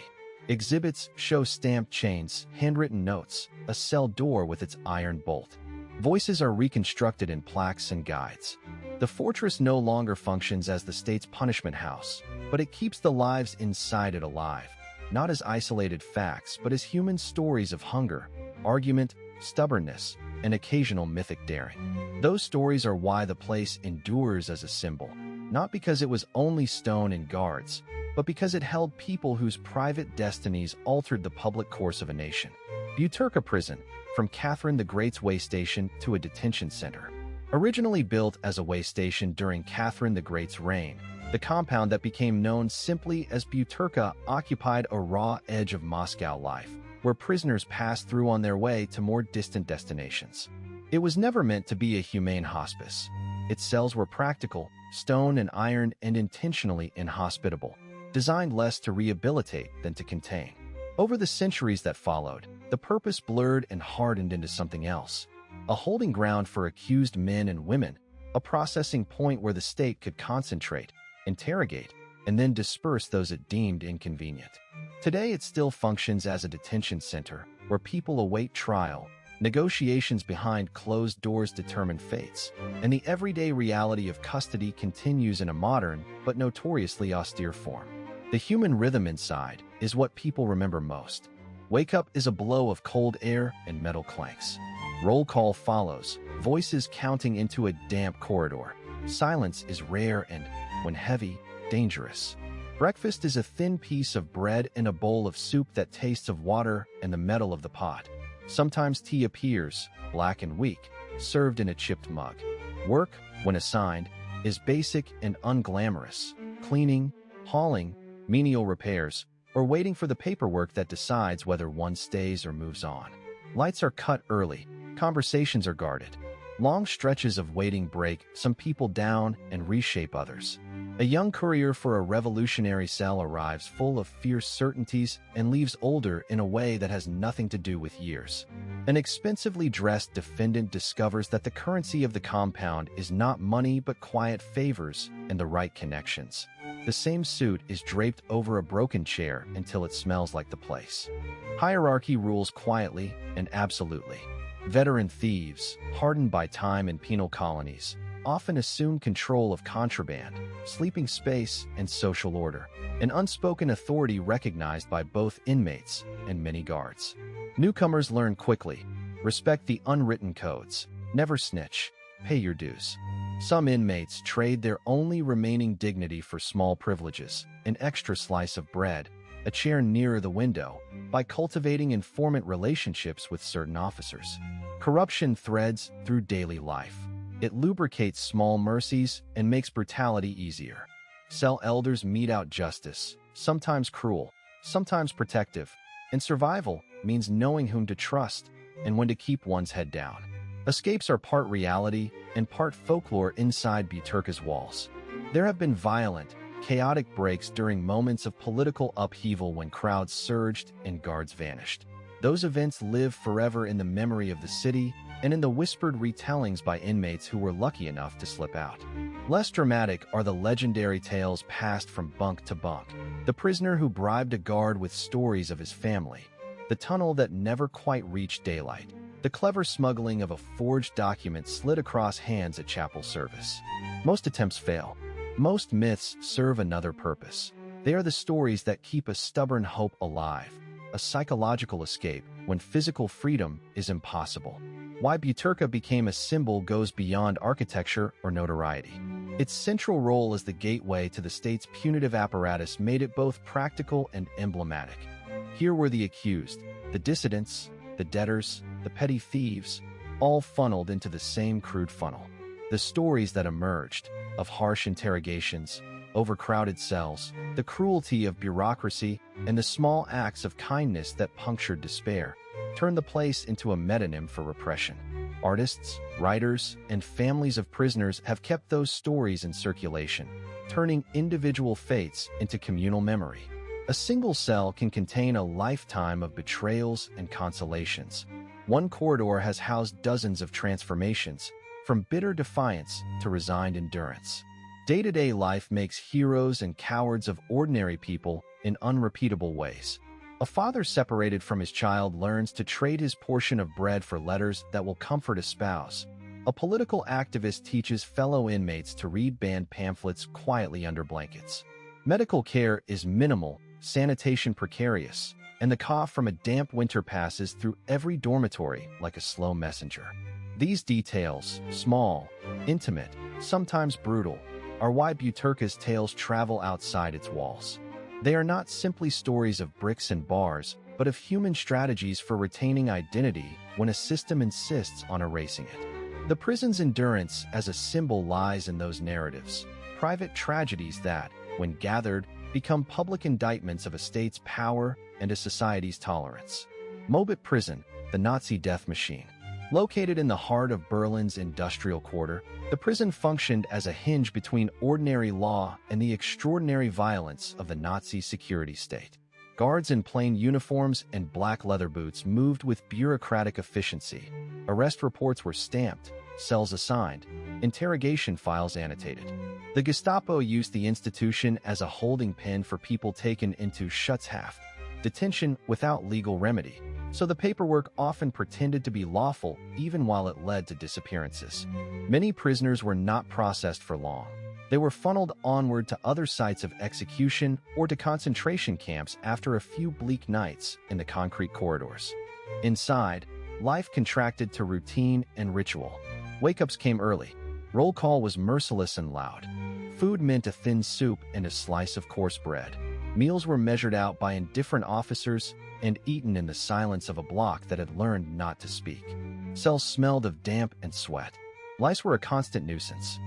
Exhibits show stamped chains, handwritten notes, a cell door with its iron bolt. Voices are reconstructed in plaques and guides. The fortress no longer functions as the state's punishment house, but it keeps the lives inside it alive, not as isolated facts, but as human stories of hunger, argument, stubbornness, and occasional mythic daring. Those stories are why the place endures as a symbol, not because it was only stone and guards, but because it held people whose private destinies altered the public course of a nation. Butyrka Prison, from Catherine the Great's way station to a detention center. Originally built as a way station during Catherine the Great's reign, the compound that became known simply as Butyrka occupied a raw edge of Moscow life, where prisoners passed through on their way to more distant destinations. It was never meant to be a humane hospice. Its cells were practical, stone and iron, and intentionally inhospitable, designed less to rehabilitate than to contain. Over the centuries that followed, the purpose blurred and hardened into something else, a holding ground for accused men and women, a processing point where the state could concentrate, interrogate, and then disperse those it deemed inconvenient. Today it still functions as a detention center where people await trial, negotiations behind closed doors determine fates, and the everyday reality of custody continues in a modern but notoriously austere form. The human rhythm inside is what people remember most. Wake up is a blow of cold air and metal clanks. Roll call follows, voices counting into a damp corridor. Silence is rare and, when heavy, dangerous. Breakfast is a thin piece of bread and a bowl of soup that tastes of water and the metal of the pot. Sometimes tea appears, black and weak, served in a chipped mug. Work, when assigned, is basic and unglamorous. Cleaning, hauling, menial repairs, or waiting for the paperwork that decides whether one stays or moves on. Lights are cut early, conversations are guarded. Long stretches of waiting break some people down and reshape others. A young courier for a revolutionary cell arrives full of fierce certainties and leaves older in a way that has nothing to do with years. An expensively dressed defendant discovers that the currency of the compound is not money but quiet favors and the right connections. The same suit is draped over a broken chair until it smells like the place. Hierarchy rules quietly and absolutely. Veteran thieves, hardened by time and penal colonies, often assume control of contraband, sleeping space, and social order, an unspoken authority recognized by both inmates and many guards. Newcomers learn quickly, respect the unwritten codes, never snitch, pay your dues. Some inmates trade their only remaining dignity for small privileges, an extra slice of bread, a chair nearer the window, by cultivating informant relationships with certain officers. Corruption threads through daily life. It lubricates small mercies and makes brutality easier. Cell elders mete out justice, sometimes cruel, sometimes protective, and survival means knowing whom to trust and when to keep one's head down. Escapes are part reality and part folklore inside Butyrka's walls. There have been violent, chaotic breaks during moments of political upheaval when crowds surged and guards vanished. Those events live forever in the memory of the city and in the whispered retellings by inmates who were lucky enough to slip out. Less dramatic are the legendary tales passed from bunk to bunk. The prisoner who bribed a guard with stories of his family. The tunnel that never quite reached daylight. The clever smuggling of a forged document slid across hands at chapel service. Most attempts fail. Most myths serve another purpose. They are the stories that keep a stubborn hope alive, a psychological escape when physical freedom is impossible. Why Butyrka became a symbol goes beyond architecture or notoriety. Its central role as the gateway to the state's punitive apparatus made it both practical and emblematic. Here were the accused, the dissidents, the debtors, the petty thieves, all funneled into the same crude funnel. The stories that emerged, of harsh interrogations, overcrowded cells, the cruelty of bureaucracy, and the small acts of kindness that punctured despair, turned the place into a metonym for repression. Artists, writers, and families of prisoners have kept those stories in circulation, turning individual fates into communal memory. A single cell can contain a lifetime of betrayals and consolations. One corridor has housed dozens of transformations, from bitter defiance to resigned endurance. Day-to-day life makes heroes and cowards of ordinary people in unrepeatable ways. A father separated from his child learns to trade his portion of bread for letters that will comfort a spouse. A political activist teaches fellow inmates to read banned pamphlets quietly under blankets. Medical care is minimal, sanitation precarious, and the cough from a damp winter passes through every dormitory like a slow messenger. These details, small, intimate, sometimes brutal, are why Butyrka's tales travel outside its walls. They are not simply stories of bricks and bars, but of human strategies for retaining identity when a system insists on erasing it. The prison's endurance as a symbol lies in those narratives, private tragedies that, when gathered, become public indictments of a state's power and a society's tolerance. Mobit Prison, the Nazi death machine. Located in the heart of Berlin's industrial quarter, the prison functioned as a hinge between ordinary law and the extraordinary violence of the Nazi security state. Guards in plain uniforms and black leather boots moved with bureaucratic efficiency. Arrest reports were stamped, cells assigned, interrogation files annotated. The Gestapo used the institution as a holding pen for people taken into Schutzhaft, detention without legal remedy, so the paperwork often pretended to be lawful even while it led to disappearances. Many prisoners were not processed for long. They were funneled onward to other sites of execution or to concentration camps after a few bleak nights in the concrete corridors. Inside, life contracted to routine and ritual. Wake-ups came early. Roll call was merciless and loud. Food meant a thin soup and a slice of coarse bread. Meals were measured out by indifferent officers and eaten in the silence of a block that had learned not to speak. Cells smelled of damp and sweat. Lice were a constant nuisance.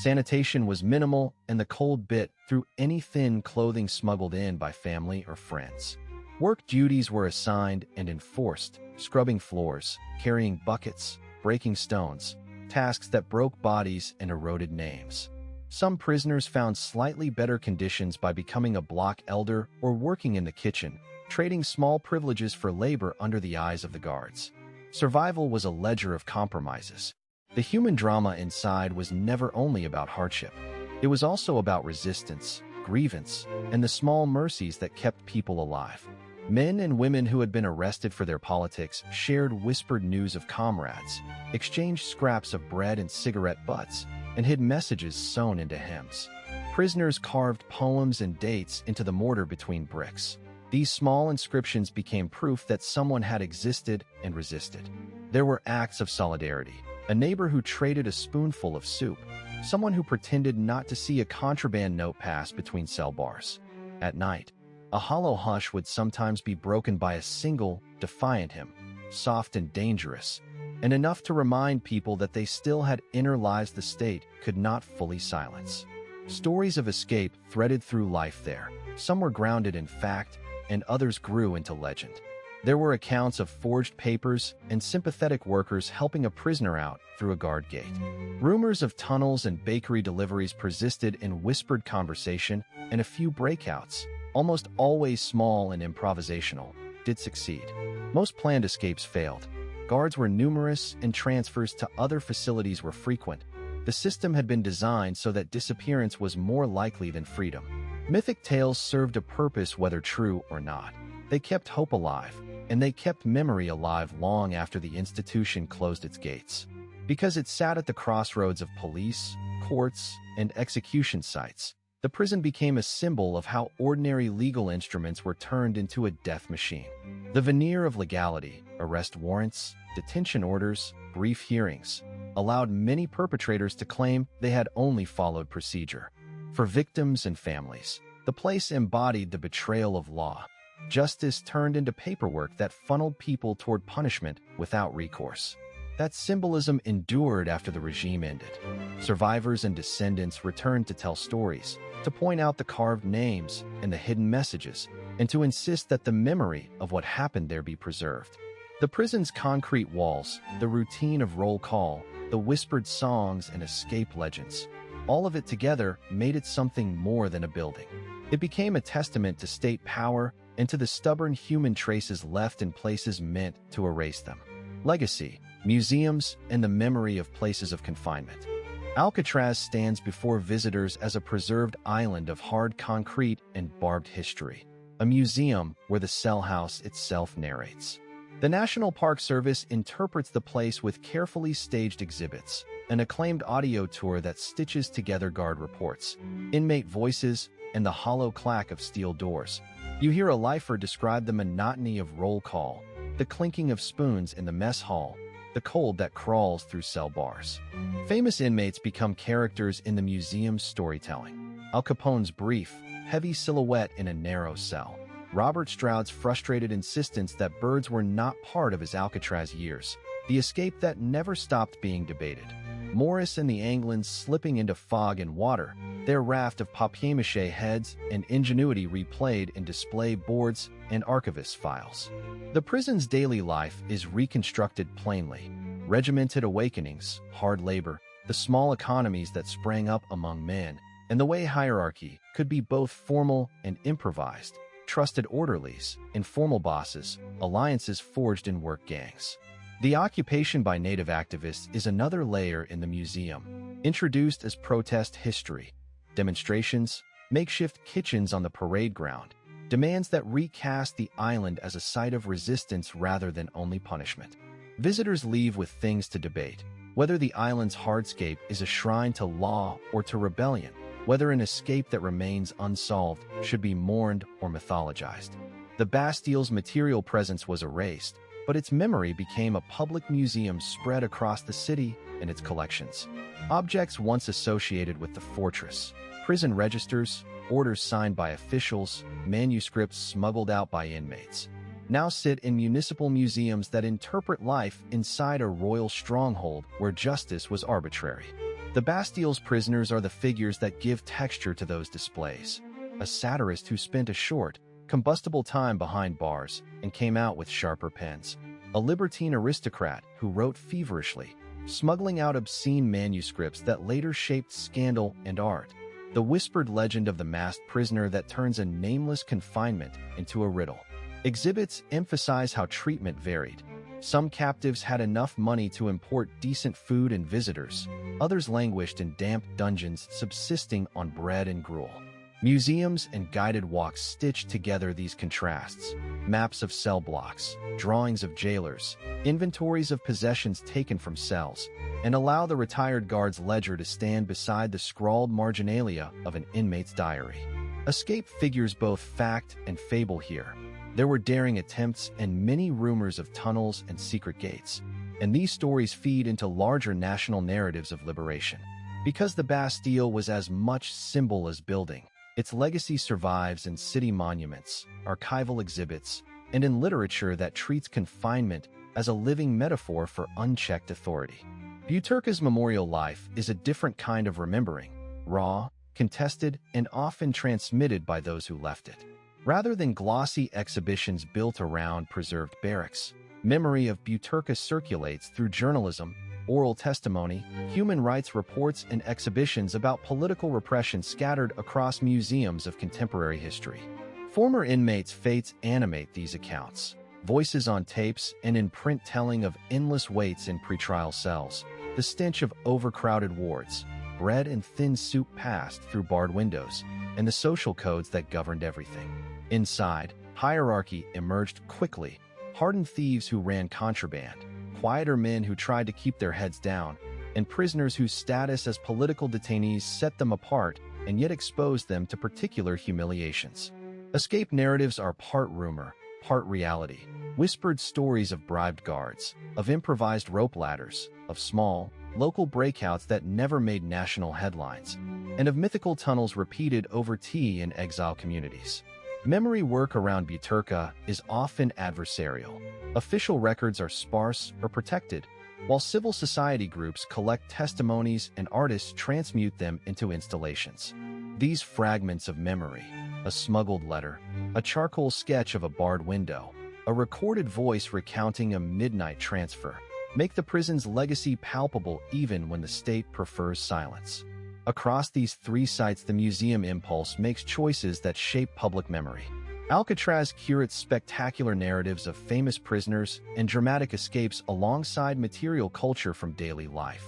Sanitation was minimal, and the cold bit through any thin clothing smuggled in by family or friends. Work duties were assigned and enforced, scrubbing floors, carrying buckets, breaking stones, tasks that broke bodies and eroded names. Some prisoners found slightly better conditions by becoming a block elder or working in the kitchen, trading small privileges for labor under the eyes of the guards. Survival was a ledger of compromises. The human drama inside was never only about hardship. It was also about resistance, grievance, and the small mercies that kept people alive. Men and women who had been arrested for their politics shared whispered news of comrades, exchanged scraps of bread and cigarette butts, and hid messages sewn into hymns. Prisoners carved poems and dates into the mortar between bricks. These small inscriptions became proof that someone had existed and resisted. There were acts of solidarity. A neighbor who traded a spoonful of soup. Someone who pretended not to see a contraband note pass between cell bars. At night, a hollow hush would sometimes be broken by a single, defiant hymn, soft and dangerous, and enough to remind people that they still had inner lives the state could not fully silence. Stories of escape threaded through life there. Some were grounded in fact, and others grew into legend. There were accounts of forged papers and sympathetic workers helping a prisoner out through a guard gate. Rumors of tunnels and bakery deliveries persisted in whispered conversation, and a few breakouts, almost always small and improvisational, did succeed. Most planned escapes failed. Guards were numerous and transfers to other facilities were frequent. The system had been designed so that disappearance was more likely than freedom. Mythic tales served a purpose whether true or not. They kept hope alive, and they kept memory alive long after the institution closed its gates. Because it sat at the crossroads of police, courts, and execution sites, the prison became a symbol of how ordinary legal instruments were turned into a death machine. The veneer of legality, arrest warrants, detention orders, brief hearings, allowed many perpetrators to claim they had only followed procedure. For victims and families, the place embodied the betrayal of law. Justice turned into paperwork that funneled people toward punishment without recourse. That symbolism endured after the regime ended. Survivors and descendants returned to tell stories, to point out the carved names and the hidden messages, and to insist that the memory of what happened there be preserved. The prison's concrete walls, the routine of roll call, the whispered songs and escape legends, all of it together made it something more than a building. It became a testament to state power and to the stubborn human traces left in places meant to erase them. Legacy, museums, and the memory of places of confinement. Alcatraz stands before visitors as a preserved island of hard concrete and barbed history, a museum where the cell house itself narrates. The National Park Service interprets the place with carefully staged exhibits, an acclaimed audio tour that stitches together guard reports, inmate voices, and the hollow clack of steel doors. You hear a lifer describe the monotony of roll call, the clinking of spoons in the mess hall, the cold that crawls through cell bars. Famous inmates become characters in the museum's storytelling. Al Capone's brief, heavy silhouette in a narrow cell. Robert Stroud's frustrated insistence that birds were not part of his Alcatraz years. The escape that never stopped being debated. Morris and the Anglins slipping into fog and water, their raft of papier-mâché heads and ingenuity replayed in display boards and archivist files. The prison's daily life is reconstructed plainly. Regimented awakenings, hard labor, the small economies that sprang up among men, and the way hierarchy could be both formal and improvised. Trusted orderlies, informal bosses, alliances forged in work gangs. The occupation by Native activists is another layer in the museum, introduced as protest history. Demonstrations, makeshift kitchens on the parade ground, demands that recast the island as a site of resistance rather than only punishment. Visitors leave with things to debate, whether the island's hardscape is a shrine to law or to rebellion, whether an escape that remains unsolved should be mourned or mythologized. The Bastille's material presence was erased, but its memory became a public museum spread across the city and its collections. Objects once associated with the fortress, prison registers, orders signed by officials, manuscripts smuggled out by inmates, now sit in municipal museums that interpret life inside a royal stronghold where justice was arbitrary. The Bastille's prisoners are the figures that give texture to those displays. A satirist who spent a short, combustible time behind bars and came out with sharper pens. A libertine aristocrat who wrote feverishly, smuggling out obscene manuscripts that later shaped scandal and art. The whispered legend of the masked prisoner that turns a nameless confinement into a riddle. Exhibits emphasize how treatment varied. Some captives had enough money to import decent food and visitors. Others languished in damp dungeons, subsisting on bread and gruel. Museums and guided walks stitch together these contrasts. Maps of cell blocks, drawings of jailers, inventories of possessions taken from cells, and allow the retired guard's ledger to stand beside the scrawled marginalia of an inmate's diary. Escape figures both fact and fable here. There were daring attempts and many rumors of tunnels and secret gates, and these stories feed into larger national narratives of liberation. Because the Bastille was as much symbol as building, its legacy survives in city monuments, archival exhibits, and in literature that treats confinement as a living metaphor for unchecked authority. Bouturca's memorial life is a different kind of remembering, raw, contested, and often transmitted by those who left it. Rather than glossy exhibitions built around preserved barracks, memory of Bouturca circulates through journalism, oral testimony, human rights reports, and exhibitions about political repression scattered across museums of contemporary history. Former inmates' fates animate these accounts, voices on tapes and in print telling of endless waits in pretrial cells, the stench of overcrowded wards, bread and thin soup passed through barred windows, and the social codes that governed everything. Inside, hierarchy emerged quickly. Hardened thieves who ran contraband, quieter men who tried to keep their heads down, and prisoners whose status as political detainees set them apart and yet exposed them to particular humiliations. Escape narratives are part rumor, part reality. Whispered stories of bribed guards, of improvised rope ladders, of small, local breakouts that never made national headlines, and of mythical tunnels repeated over tea in exile communities. Memory work around Bouturca is often adversarial. Official records are sparse or protected, while civil society groups collect testimonies and artists transmute them into installations. These fragments of memory, a smuggled letter, a charcoal sketch of a barred window, a recorded voice recounting a midnight transfer, make the prison's legacy palpable even when the state prefers silence. Across these three sites, the museum impulse makes choices that shape public memory. Alcatraz curates spectacular narratives of famous prisoners and dramatic escapes alongside material culture from daily life.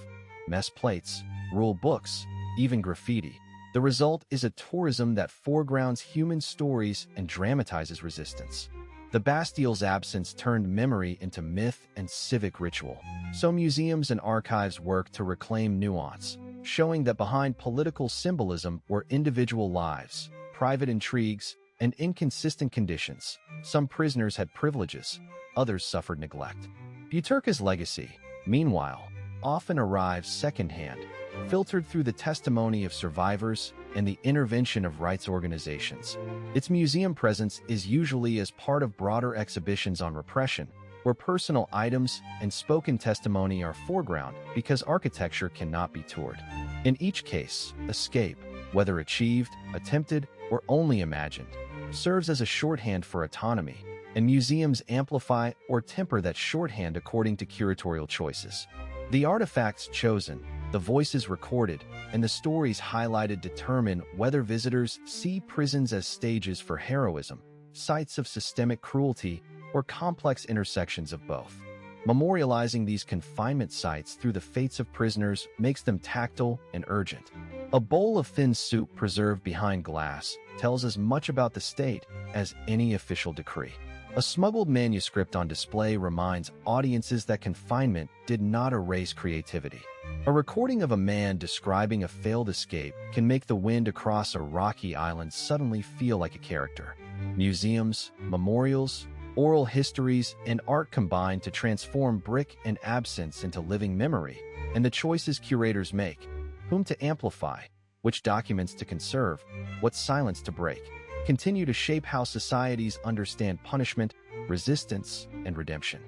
Mess plates, rule books, even graffiti. The result is a tourism that foregrounds human stories and dramatizes resistance. The Bastille's absence turned memory into myth and civic ritual, so museums and archives work to reclaim nuance, showing that behind political symbolism were individual lives, private intrigues, and inconsistent conditions. Some prisoners had privileges, others suffered neglect. Butyrka's legacy, meanwhile, often arrives secondhand, filtered through the testimony of survivors and the intervention of rights organizations. Its museum presence is usually as part of broader exhibitions on repression, where personal items and spoken testimony are foreground because architecture cannot be toured. In each case, escape, whether achieved, attempted, or only imagined, serves as a shorthand for autonomy, and museums amplify or temper that shorthand according to curatorial choices. The artifacts chosen, the voices recorded, and the stories highlighted determine whether visitors see prisons as stages for heroism, sites of systemic cruelty, or complex intersections of both. Memorializing these confinement sites through the fates of prisoners makes them tactile and urgent. A bowl of thin soup preserved behind glass tells as much about the state as any official decree. A smuggled manuscript on display reminds audiences that confinement did not erase creativity. A recording of a man describing a failed escape can make the wind across a rocky island suddenly feel like a character. Museums, memorials, oral histories, and art combine to transform brick and absence into living memory, and the choices curators make, whom to amplify, which documents to conserve, what silence to break, continue to shape how societies understand punishment, resistance, and redemption.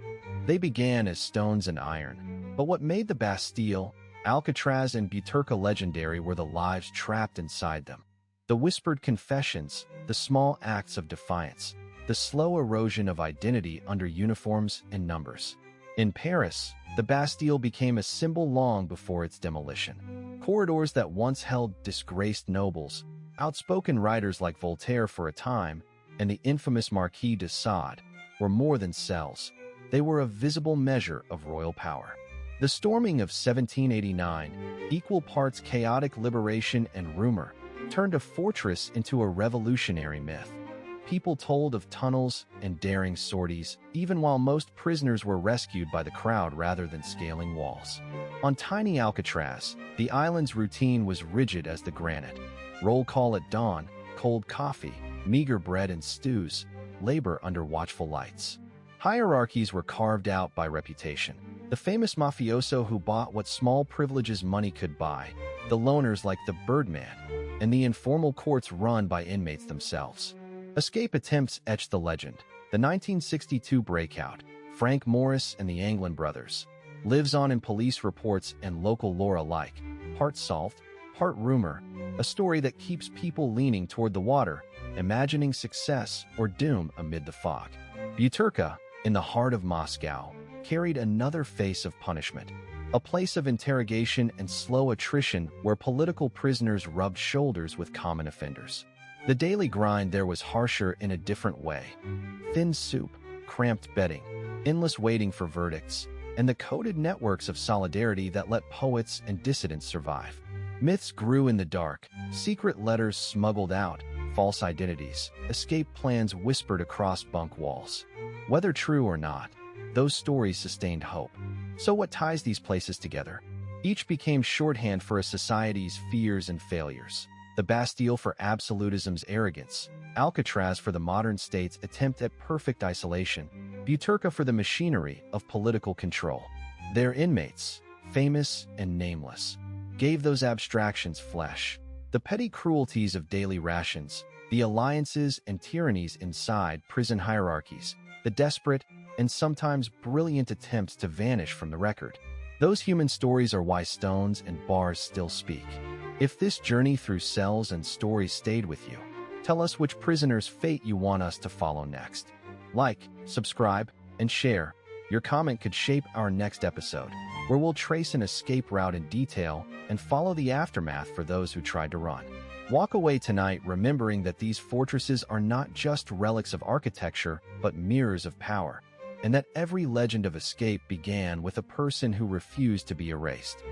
They began as stones and iron, but what made the Bastille, Alcatraz, and Butyrka legendary were the lives trapped inside them. The whispered confessions, the small acts of defiance, the slow erosion of identity under uniforms and numbers. In Paris, the Bastille became a symbol long before its demolition. Corridors that once held disgraced nobles, outspoken writers like Voltaire for a time, and the infamous Marquis de Sade, were more than cells. They were a visible measure of royal power. The storming of 1789, equal parts chaotic liberation and rumor, turned a fortress into a revolutionary myth. People told of tunnels and daring sorties, even while most prisoners were rescued by the crowd rather than scaling walls. On tiny Alcatraz, the island's routine was rigid as the granite. Roll call at dawn, cold coffee, meager bread and stews, labor under watchful lights. Hierarchies were carved out by reputation. The famous mafioso who bought what small privileges money could buy, the loners like the Birdman, and the informal courts run by inmates themselves. Escape attempts etched the legend. The 1962 breakout, Frank Morris and the Anglin brothers, lives on in police reports and local lore alike, part solved, part rumor, a story that keeps people leaning toward the water, imagining success or doom amid the fog. Butyrka, in the heart of Moscow, carried another face of punishment, a place of interrogation and slow attrition where political prisoners rubbed shoulders with common offenders. The daily grind there was harsher in a different way. Thin soup, cramped bedding, endless waiting for verdicts, and the coded networks of solidarity that let poets and dissidents survive. Myths grew in the dark, secret letters smuggled out, false identities, escape plans whispered across bunk walls. Whether true or not, those stories sustained hope. So what ties these places together? Each became shorthand for a society's fears and failures. The Bastille for absolutism's arrogance, Alcatraz for the modern state's attempt at perfect isolation, Butyrka for the machinery of political control. Their inmates, famous and nameless, gave those abstractions flesh. The petty cruelties of daily rations, the alliances and tyrannies inside prison hierarchies, the desperate and sometimes brilliant attempts to vanish from the record. Those human stories are why stones and bars still speak. If this journey through cells and stories stayed with you, tell us which prisoner's fate you want us to follow next. Like, subscribe, and share. Your comment could shape our next episode, where we'll trace an escape route in detail and follow the aftermath for those who tried to run. Walk away tonight remembering that these fortresses are not just relics of architecture, but mirrors of power, and that every legend of escape began with a person who refused to be erased.